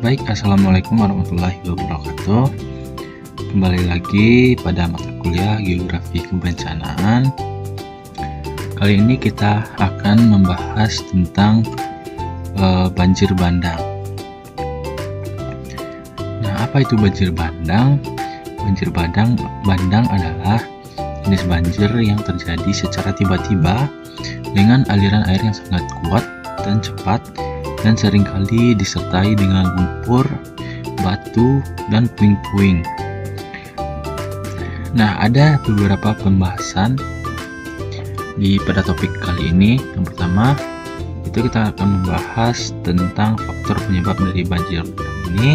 Baik, Assalamualaikum warahmatullahi wabarakatuh. Kembali lagi pada mata kuliah Geografi Kebencanaan. Kali ini kita akan membahas tentang banjir bandang. Nah, apa itu banjir bandang? Banjir bandang adalah jenis banjir yang terjadi secara tiba-tiba dengan aliran air yang sangat kuat dan cepat, dan seringkali disertai dengan lumpur, batu, dan puing-puing. Nah, ada beberapa pembahasan pada topik kali ini. Yang pertama, itu kita akan membahas tentang faktor penyebab dari banjir bandang ini.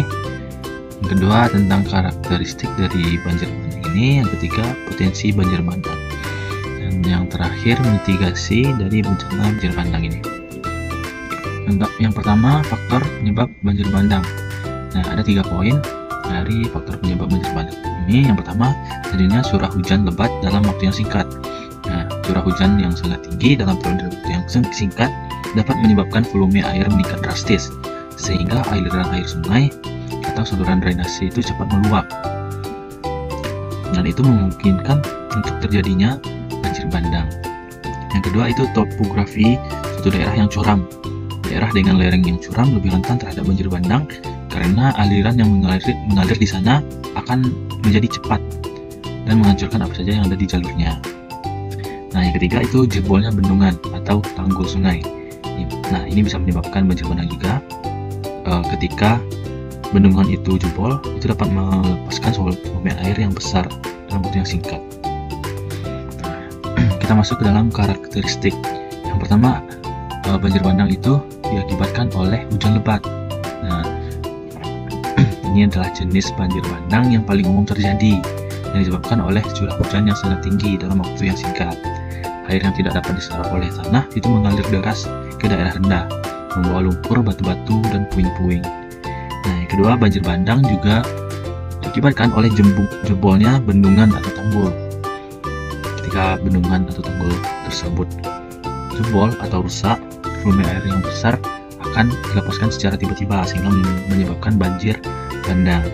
Yang kedua, tentang karakteristik dari banjir bandang ini. Yang ketiga, potensi banjir bandang. Dan yang terakhir, mitigasi dari bencana banjir bandang ini. Yang pertama, faktor penyebab banjir bandang. Nah, ada 3 poin dari faktor penyebab banjir bandang ini. Yang pertama, terjadinya curah hujan lebat dalam waktu yang singkat. Nah, curah hujan yang sangat tinggi dalam periode waktu yang singkat dapat menyebabkan volume air meningkat drastis, sehingga aliran air sungai atau saluran drainase itu cepat meluap. Dan itu memungkinkan untuk terjadinya banjir bandang. Yang kedua, itu topografi suatu daerah yang curam. Daerah dengan lereng yang curam lebih rentan terhadap banjir bandang karena aliran yang mengalir di sana akan menjadi cepat dan menghancurkan apa saja yang ada di jalurnya. Nah, yang ketiga itu jebolnya bendungan atau tanggul sungai. Nah, ini bisa menyebabkan banjir bandang juga. Ketika bendungan itu jebol, itu dapat melepaskan volume air yang besar dalam waktu yang singkat. Kita masuk ke dalam karakteristik. Yang pertama, banjir bandang itu diakibatkan oleh hujan lebat. Nah, ini adalah jenis banjir bandang yang paling umum terjadi, yang disebabkan oleh curah hujan yang sangat tinggi dalam waktu yang singkat. Air yang tidak dapat diserap oleh tanah itu mengalir deras ke daerah rendah, membawa lumpur, batu-batu, dan puing-puing. Nah, yang kedua, banjir bandang juga diakibatkan oleh jebolnya bendungan atau tanggul. Ketika bendungan atau tanggul tersebut jebol atau rusak, volume air yang besar akan dilepaskan secara tiba-tiba sehingga menyebabkan banjir bandang.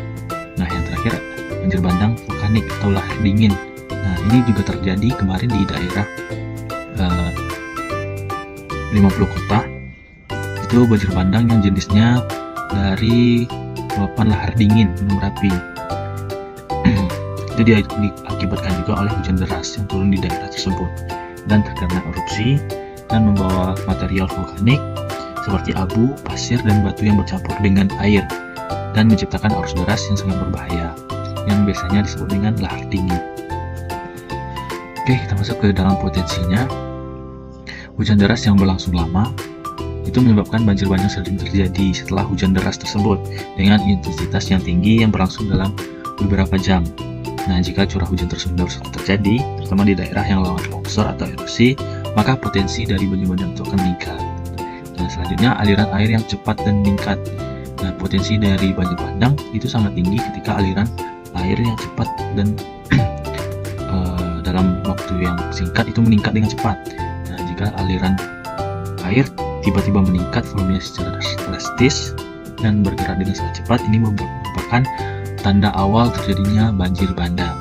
Nah, yang terakhir, banjir bandang vulkanik atau lahar dingin. Nah, ini juga terjadi kemarin di daerah 50 kota. Itu banjir bandang yang jenisnya dari luapan lahar dingin gunung Merapi. Itu diakibatkan juga oleh hujan deras yang turun di daerah tersebut dan terkena erupsi dan membawa material vulkanik seperti abu, pasir, dan batu yang bercampur dengan air dan menciptakan arus deras yang sangat berbahaya yang biasanya disebut dengan lahar dingin. Oke, kita masuk ke dalam potensinya. Hujan deras yang berlangsung lama itu menyebabkan banjir bandang sering terjadi setelah hujan deras tersebut dengan intensitas yang tinggi yang berlangsung dalam beberapa jam. Nah, jika curah hujan terus-menerus terjadi, terutama di daerah yang rawan longsor atau erosi, maka potensi dari banjir bandang itu akan meningkat. Nah, selanjutnya, aliran air yang cepat dan meningkat. Nah, potensi dari banjir bandang itu sangat tinggi ketika aliran air yang cepat dan dalam waktu yang singkat itu meningkat dengan cepat. Nah, jika aliran air tiba-tiba meningkat volumenya secara drastis dan bergerak dengan sangat cepat, ini merupakan tanda awal terjadinya banjir bandang.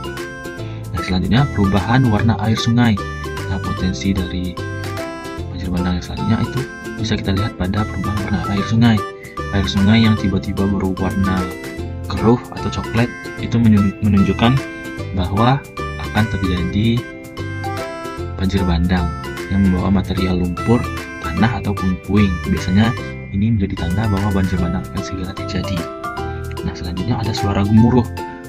Nah, selanjutnya, perubahan warna air sungai. Nah, potensi dari banjir bandang yang selanjutnya itu bisa kita lihat pada perubahan warna air sungai. Air sungai yang tiba-tiba berwarna keruh atau coklat itu menunjukkan bahwa akan terjadi banjir bandang yang membawa material lumpur, tanah, atau puing-puing. Biasanya ini menjadi tanda bahwa banjir bandang akan segera terjadi. Nah, selanjutnya ada suara gemuruh.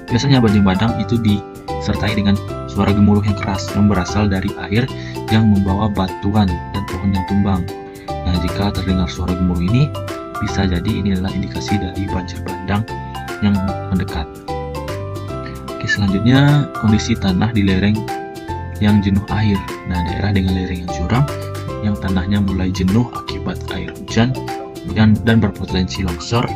Biasanya banjir bandang itu disertai dengan suara gemuruh yang keras yang berasal dari air yang membawa batuan dan pohon yang tumbang. Nah, jika terdengar suara gemuruh ini, bisa jadi ini adalah indikasi dari banjir bandang yang mendekat. Oke, selanjutnya kondisi tanah di lereng yang jenuh air. Nah, daerah dengan lereng yang curam yang tanahnya mulai jenuh akibat air hujan dan berpotensi longsor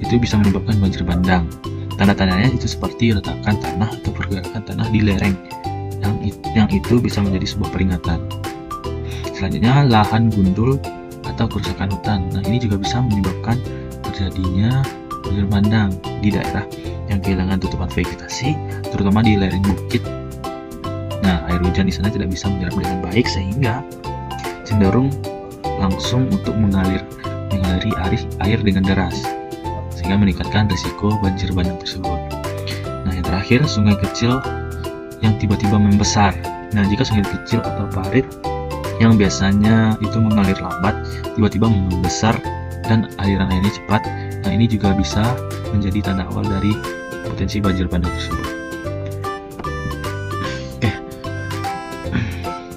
itu bisa menyebabkan banjir bandang. Tanda-tandanya itu seperti retakan tanah atau pergerakan tanah di lereng yang itu bisa menjadi sebuah peringatan. Selanjutnya, lahan gundul atau kerusakan hutan. Nah, ini juga bisa menyebabkan terjadinya banjir bandang di daerah yang kehilangan tutupan vegetasi, terutama di lereng bukit. Nah, air hujan di sana tidak bisa menyerap dengan baik sehingga cenderung langsung untuk mengaliri air dengan deras, sehingga meningkatkan risiko banjir bandang tersebut. Nah, yang terakhir, sungai kecil yang tiba-tiba membesar. Nah, jika sungai kecil atau parit yang biasanya itu mengalir lambat tiba-tiba membesar dan aliran airnya cepat, nah ini juga bisa menjadi tanda awal dari potensi banjir bandang tersebut. Oke,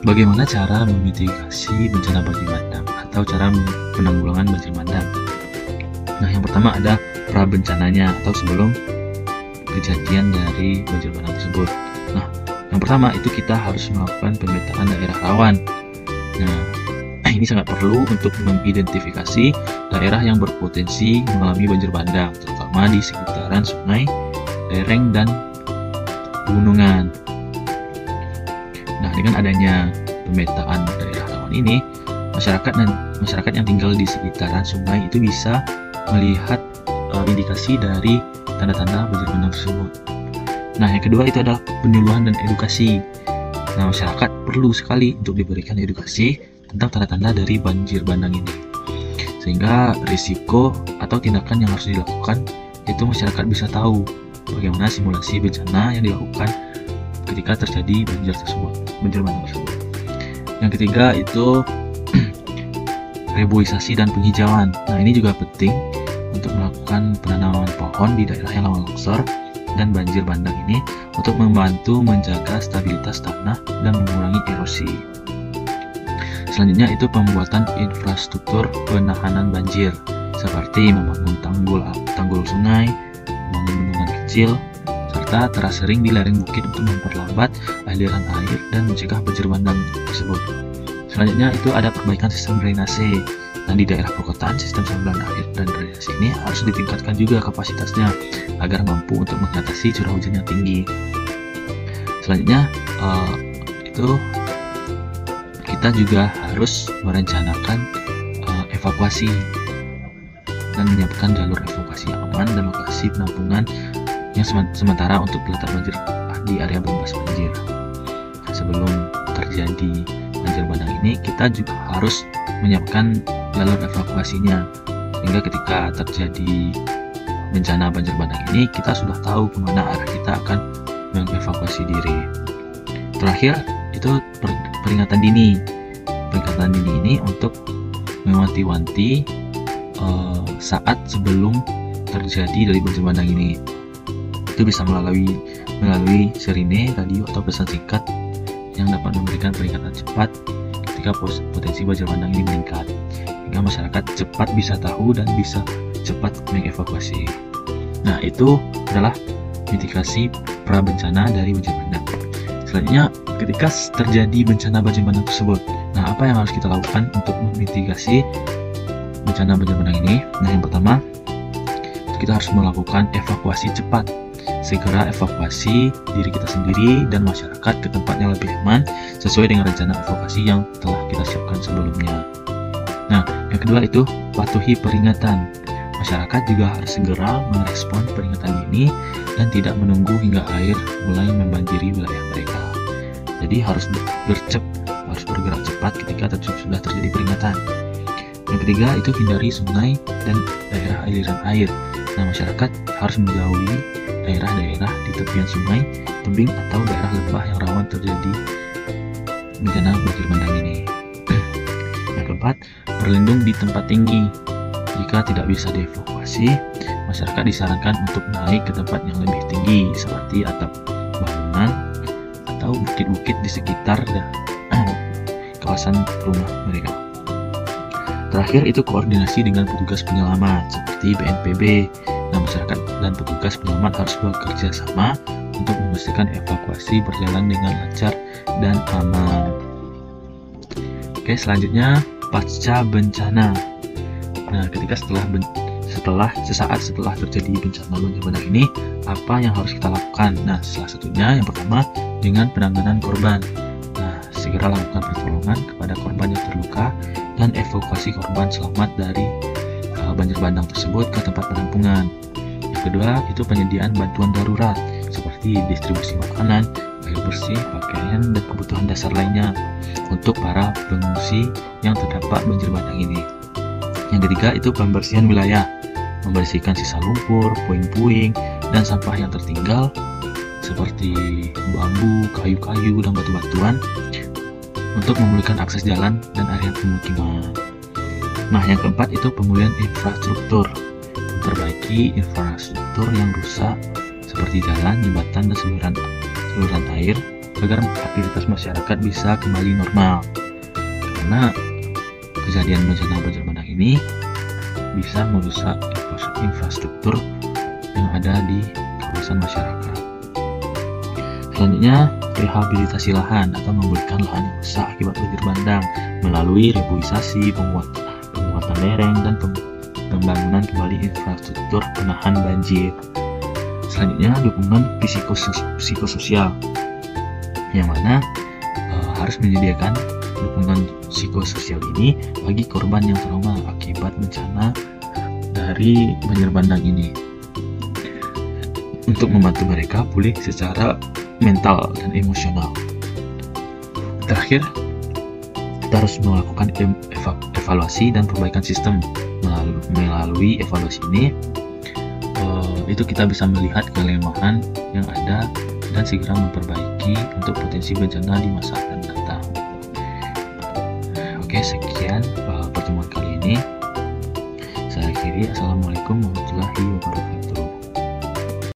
bagaimana cara memitigasi bencana banjir bandang atau cara penanggulangan banjir bandang? Nah, yang pertama ada prabencananya atau sebelum kejadian dari banjir bandang tersebut. Nah, yang pertama itu kita harus melakukan pemetaan daerah rawan. Nah, ini sangat perlu untuk mengidentifikasi daerah yang berpotensi mengalami banjir bandang, terutama di sekitaran sungai, lereng, dan pegunungan. Nah, dengan adanya pemetaan daerah rawan ini, masyarakat yang tinggal di sekitaran sungai itu bisa melihat indikasi dari tanda-tanda banjir bandang tersebut. Nah, yang kedua itu adalah penyuluhan dan edukasi. Nah, masyarakat perlu sekali untuk diberikan edukasi tentang tanda-tanda dari banjir bandang ini, sehingga risiko atau tindakan yang harus dilakukan itu masyarakat bisa tahu bagaimana simulasi bencana yang dilakukan ketika terjadi banjir bandang tersebut. Yang ketiga itu reboisasi dan penghijauan. Nah, ini juga penting untuk melakukan penanaman pohon di daerah yang rawan longsor dan banjir bandang ini untuk membantu menjaga stabilitas tanah dan mengurangi erosi. Selanjutnya itu pembuatan infrastruktur penahanan banjir seperti membangun tanggul sungai, membangun bendungan kecil, serta terasering di lereng bukit untuk memperlambat aliran air dan mencegah banjir bandang tersebut. Selanjutnya itu ada perbaikan sistem drainase. Nah, di daerah perkotaan sistem saluran air dan drainase ini harus ditingkatkan juga kapasitasnya agar mampu untuk mengatasi curah hujan yang tinggi. Selanjutnya itu kita juga harus merencanakan evakuasi dan menyiapkan jalur evakuasi yang aman dan lokasi penampungan yang sementara untuk peletakan banjir di area bebas banjir. Sebelum terjadi banjir bandang ini, kita juga harus menyiapkan jalur evakuasinya, sehingga ketika terjadi bencana banjir bandang ini kita sudah tahu kemana arah kita akan mengevakuasi diri. Terakhir itu peringatan dini. Peringatan dini ini untuk mewanti-wanti saat sebelum terjadi dari banjir bandang ini. Itu bisa melalui sirine, radio, atau pesan singkat yang dapat memberikan peringatan cepat ketika potensi banjir bandang ini meningkat, sehingga masyarakat cepat bisa tahu dan bisa cepat mengevakuasi. Nah, itu adalah mitigasi prabencana dari banjir bandang. Selanjutnya, ketika terjadi bencana banjir bandang tersebut, nah apa yang harus kita lakukan untuk memitigasi bencana banjir bandang ini? Nah, yang pertama, kita harus melakukan evakuasi cepat. Segera evakuasi diri kita sendiri dan masyarakat ke tempat yang lebih aman sesuai dengan rencana evakuasi yang telah kita siapkan sebelumnya. Nah, yang kedua itu patuhi peringatan. Masyarakat juga harus segera merespon peringatan ini dan tidak menunggu hingga air mulai membanjiri wilayah mereka. Jadi harus bergerak cepat ketika sudah terjadi peringatan. Yang ketiga itu hindari sungai dan daerah aliran air. Nah, masyarakat harus menjauhi daerah-daerah di tepian sungai, tebing, atau daerah lembah yang rawan terjadi bencana banjir bandang ini. Yang keempat, berlindung di tempat tinggi. Jika tidak bisa dievakuasi, masyarakat disarankan untuk naik ke tempat yang lebih tinggi seperti atap bangunan atau bukit-bukit di sekitar kawasan rumah mereka. Terakhir itu koordinasi dengan petugas penyelamat seperti BNPB. Nah, masyarakat dan petugas penyelamat harus bekerja sama untuk memastikan evakuasi berjalan dengan lancar dan aman. Oke, selanjutnya pasca bencana. Nah, ketika sesaat setelah terjadi bencana banjir bandang ini, apa yang harus kita lakukan? Nah, salah satunya yang pertama dengan penanganan korban. Nah, segera lakukan pertolongan kepada korban yang terluka dan evakuasi korban selamat dari banjir bandang tersebut ke tempat penampungan. kedua itu penyediaan bantuan darurat seperti distribusi makanan, air bersih, pakaian, dan kebutuhan dasar lainnya untuk para pengungsi yang terdampak banjir bandang ini. Yang ketiga itu pembersihan wilayah, membersihkan sisa lumpur, puing-puing, dan sampah yang tertinggal seperti bambu, kayu-kayu, dan batu-batuan untuk memulihkan akses jalan dan area pemukiman. Nah, yang keempat itu pemulihan infrastruktur, memperbaiki infrastruktur yang rusak seperti jalan, jembatan, dan saluran air agar aktivitas masyarakat bisa kembali normal. Karena kejadian bencana banjir bandang ini bisa merusak infrastruktur yang ada di kawasan masyarakat. Selanjutnya, rehabilitasi lahan atau memulihkan lahan yang rusak akibat banjir bandang melalui reboisasi, penguatan lereng, dan pembangunan kembali infrastruktur penahan banjir. Selanjutnya, dukungan psikososial, yang mana harus menyediakan dukungan psikososial ini bagi korban yang trauma akibat bencana dari banjir bandang ini, untuk membantu mereka pulih secara mental dan emosional. Terakhir, kita harus melakukan evaluasi dan perbaikan sistem. Melalui evaluasi ini, itu kita bisa melihat kelemahan yang ada dan segera memperbaiki untuk potensi bencana di masa akan datang. Oke, sekian pertemuan kali ini. Saya akhiri. Assalamualaikum warahmatullahi wabarakatuh.